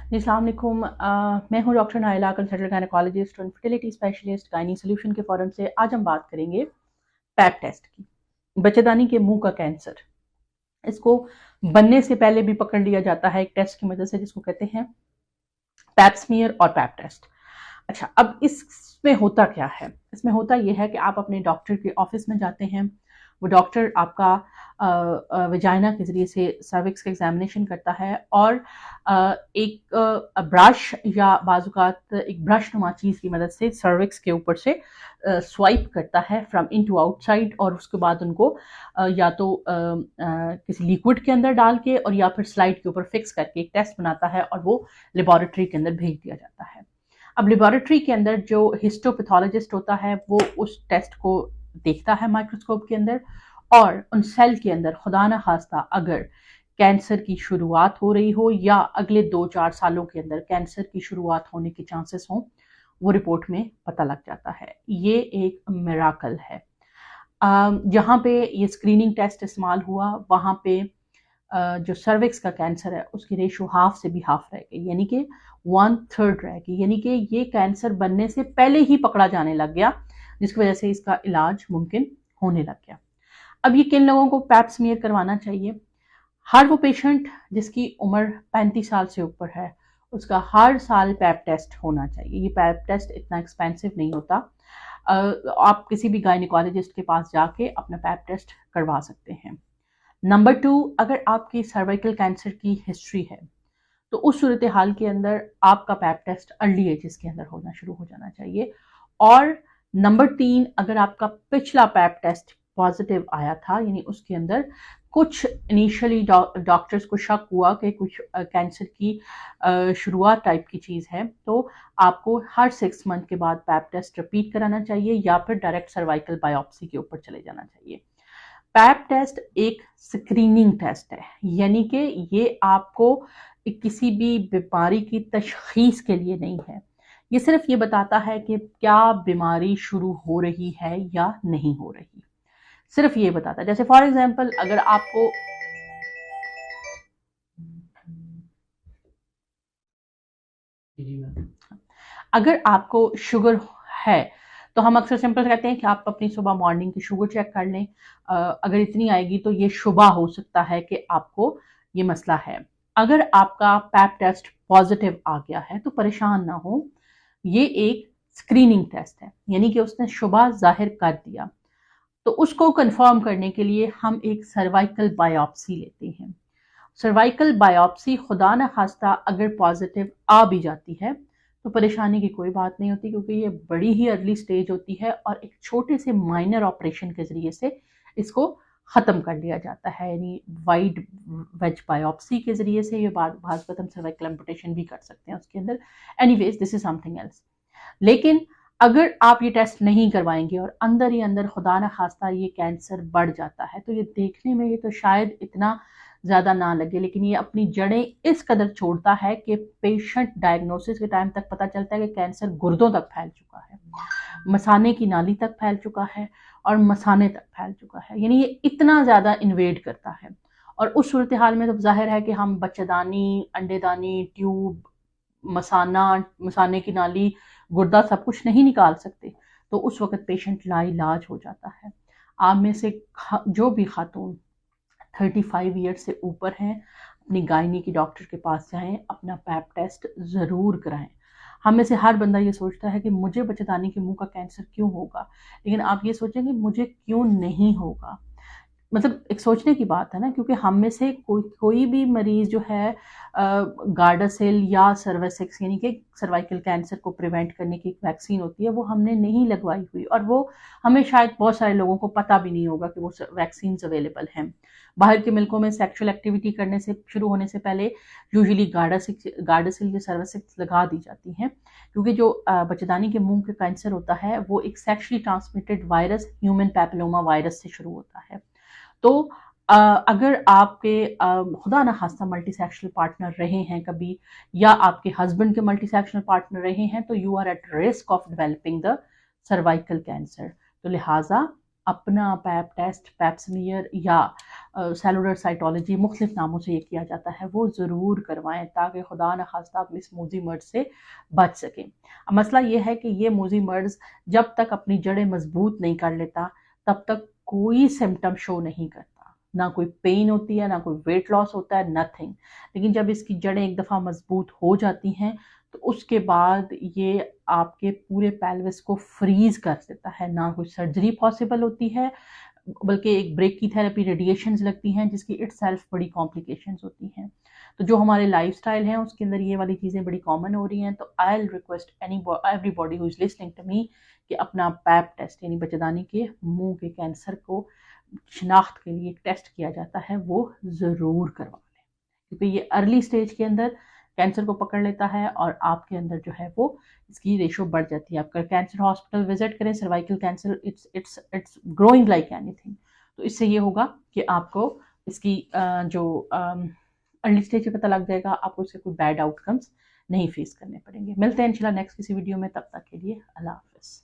जी, अस्सलाम वालेकुम। मैं हूँ डॉक्टर नाइला, कंसल्टेंट गायनेकोलॉजिस्ट और फर्टिलिटी स्पेशलिस्ट गायनी सोल्यूशन के फोरम से। आज हम बात करेंगे पैप टेस्ट की। बच्चेदानी के मुंह का कैंसर, इसको बनने से पहले भी पकड़ लिया जाता है एक टेस्ट की मदद से, जिसको कहते हैं पैप स्मीयर और पैप टेस्ट। अच्छा, अब इसमें होता क्या है? इसमें होता यह है कि आप अपने डॉक्टर के ऑफिस में जाते हैं, वो डॉक्टर आपका वजाइना के ज़रिए से सर्विक्स का एग्जामिनेशन करता है और एक ब्रश या बाजुकात एक ब्रश नुमा चीज़ की मदद से सर्विक्स के ऊपर से स्वाइप करता है फ्रॉम इन टू आउटसाइड, और उसके बाद उनको या तो किसी लिक्विड के अंदर डाल के और या फिर स्लाइड के ऊपर फिक्स करके एक टेस्ट बनाता है और वो लेबोरेटरी के अंदर भेज दिया जाता है। अब लेबोरेटरी के अंदर जो हिस्टोपैथोलॉजिस्ट होता है वो उस टेस्ट को देखता है माइक्रोस्कोप के अंदर, और उन सेल के अंदर खुदा न खास्ता अगर कैंसर की शुरुआत हो रही हो या अगले 2-4 सालों के अंदर कैंसर की शुरुआत होने के चांसेस हों, वो रिपोर्ट में पता लग जाता है। ये एक मिराकल है। जहाँ पे ये स्क्रीनिंग टेस्ट इस्तेमाल हुआ, वहाँ पे जो सर्विक्स का कैंसर है उसकी रेशो हाफ से भी हाफ रह गई, यानी कि 1/3 रह गई, यानी कि ये कैंसर बनने से पहले ही पकड़ा जाने लग गया, जिसकी वजह से इसका इलाज मुमकिन होने लग गया। अब ये किन लोगों को पैप स्मीयर करवाना चाहिए? हर वो पेशेंट जिसकी उम्र 35 साल से ऊपर है, उसका हर साल पैप टेस्ट होना चाहिए। ये पैप टेस्ट इतना एक्सपेंसिव नहीं होता। आप किसी भी गायनेकोलॉजिस्ट के पास जाके अपना पैप टेस्ट करवा सकते हैं। नंबर 2, अगर आपकी सर्वाइकल कैंसर की हिस्ट्री है तो उस सूरत हाल के अंदर आपका पैप टेस्ट अर्ली एजेस के अंदर होना शुरू हो जाना चाहिए। और नंबर 3, अगर आपका पिछला पैप टेस्ट पॉजिटिव आया था, यानी उसके अंदर कुछ इनिशियली डॉक्टर्स को शक हुआ कि कुछ कैंसर की शुरुआत टाइप की चीज़ है, तो आपको हर 6 मंथ के बाद पैप टेस्ट रिपीट कराना चाहिए या फिर डायरेक्ट सर्वाइकल बायोप्सी के ऊपर चले जाना चाहिए। पैप टेस्ट एक स्क्रीनिंग टेस्ट है, यानी कि ये आपको किसी भी बीमारी की तशखीस के लिए नहीं है। ये सिर्फ ये बताता है कि क्या बीमारी शुरू हो रही है या नहीं हो रही, सिर्फ ये बताता है। जैसे फॉर एग्जांपल, अगर आपको शुगर है तो हम अक्सर सिंपल कहते हैं कि आप अपनी सुबह मॉर्निंग की शुगर चेक कर लें। अगर इतनी आएगी तो ये शुबा हो सकता है कि आपको ये मसला है। अगर आपका पैप टेस्ट पॉजिटिव आ गया है तो परेशान ना हो, ये एक स्क्रीनिंग टेस्ट है, यानी कि उसने शुबा जाहिर कर दिया। तो उसको कंफर्म करने के लिए हम एक सर्वाइकल बायोप्सी लेते हैं। सर्वाइकल बायोप्सी खुदा न खास्ता अगर पॉजिटिव आ भी जाती है तो परेशानी की कोई बात नहीं होती, क्योंकि ये बड़ी ही अर्ली स्टेज होती है और एक छोटे से माइनर ऑपरेशन के ज़रिए से इसको ख़त्म कर लिया जाता है, यानी वाइड वेज बायोप्सी के ज़रिए से। ये बात हम सर्वाइकल एम्पुटेशन भी कर सकते हैं उसके अंदर। Anyways, this is something else. लेकिन अगर आप ये टेस्ट नहीं करवाएंगे और अंदर ही अंदर खुदा न खास्ता ये कैंसर बढ़ जाता है, तो ये देखने में ये तो शायद इतना ज़्यादा ना लगे, लेकिन ये अपनी जड़ें इस कदर छोड़ता है कि पेशेंट डायग्नोसिस के टाइम तक पता चलता है कि कैंसर गुर्दों तक फैल चुका है, मसाने की नाली तक फैल चुका है और मसाने तक फैल चुका है, यानी ये इतना ज़्यादा इन्वेड करता है। और उस सूरत हाल में तो जाहिर है कि हम बच्चेदानी, अंडेदानी, ट्यूब, मसाने की नाली, गुर्दा सब कुछ नहीं निकाल सकते, तो उस वक्त पेशेंट लाइलाज हो जाता है। आप में से जो भी खातून 35 ईयर से ऊपर हैं, अपनी गायनी की डॉक्टर के पास जाएं, अपना पैप टेस्ट ज़रूर कराएं। हम में से हर बंदा ये सोचता है कि मुझे बच्चेदानी के मुंह का कैंसर क्यों होगा, लेकिन आप ये सोचेंगे मुझे क्यों नहीं होगा। मतलब एक सोचने की बात है ना, क्योंकि हम में से कोई भी मरीज जो है गार्डासिल या सर्विसेक्स, यानी कि सर्वाइकल कैंसर को प्रिवेंट करने की एक वैक्सीन होती है, वो हमने नहीं लगवाई हुई, और वो हमें शायद बहुत सारे लोगों को पता भी नहीं होगा कि वो वैक्सीन अवेलेबल हैं। बाहर के मुल्कों में सेक्सुअल एक्टिविटी करने से शुरू होने से पहले यूजुअली गार्डासिल या सर्विसेक्स लगा दी जाती हैं, क्योंकि जो बच्चेदानी के मुंह का कैंसर होता है वो एक sexually transmitted virus, human papilloma virus से शुरू होता है। तो अगर आपके खुदा न खास्ता मल्टी सेक्शुअल पार्टनर रहे हैं कभी, या आपके हस्बैंड के मल्टी सेक्शुअल पार्टनर रहे हैं, तो you are at risk of developing the cervical cancer. तो लिहाजा अपना पैप टेस्ट, पैप स्मीयर या सेलुलर साइटोलॉजी, मुख्तलिफ नामों से ये किया जाता है, वो ज़रूर करवाएं ताकि खुदा न खास्ता आप इस मूजी मर्ज से बच सकें। मसला ये है कि ये मूजी मर्ज जब तक अपनी जड़ें मजबूत नहीं कर लेता तब तक कोई सिम्टम शो नहीं करता, ना कोई पेन होती है, ना कोई वेट लॉस होता है, नथिंग। लेकिन जब इसकी जड़ें एक दफ़ा मजबूत हो जाती हैं तो उसके बाद ये आपके पूरे पेल्विस को फ्रीज कर देता है। ना कोई सर्जरी पॉसिबल होती है, बल्कि एक ब्रेक की थेरेपी, रेडिएशंस लगती हैं जिसकी इट सेल्फ बड़ी कॉम्प्लिकेशंस होती हैं। तो जो हमारे लाइफस्टाइल हैं उसके अंदर ये वाली चीज़ें बड़ी कॉमन हो रही हैं। तो I will request everybody who is listening to me कि अपना पैप टेस्ट यानी बच्चेदानी के मुंह के कैंसर को शिनाख्त के लिए एक टेस्ट किया जाता है, वो ज़रूर करवा लें, क्योंकि ये अर्ली स्टेज के अंदर कैंसर को पकड़ लेता है और आपके अंदर जो है वो इसकी रेशो बढ़ जाती है। आप कैंसर हॉस्पिटल विजिट करें, cervical cancer it's growing like anything. तो इससे ये होगा कि आपको इसकी जो अर्ली स्टेज पे पता लग जाएगा, आपको इससे कोई बैड आउटकम्स नहीं फेस करने पड़ेंगे। मिलते हैं इंशाल्लाह नेक्स्ट किसी वीडियो में, तब तक के लिए अल्लाह हाफ़िज़।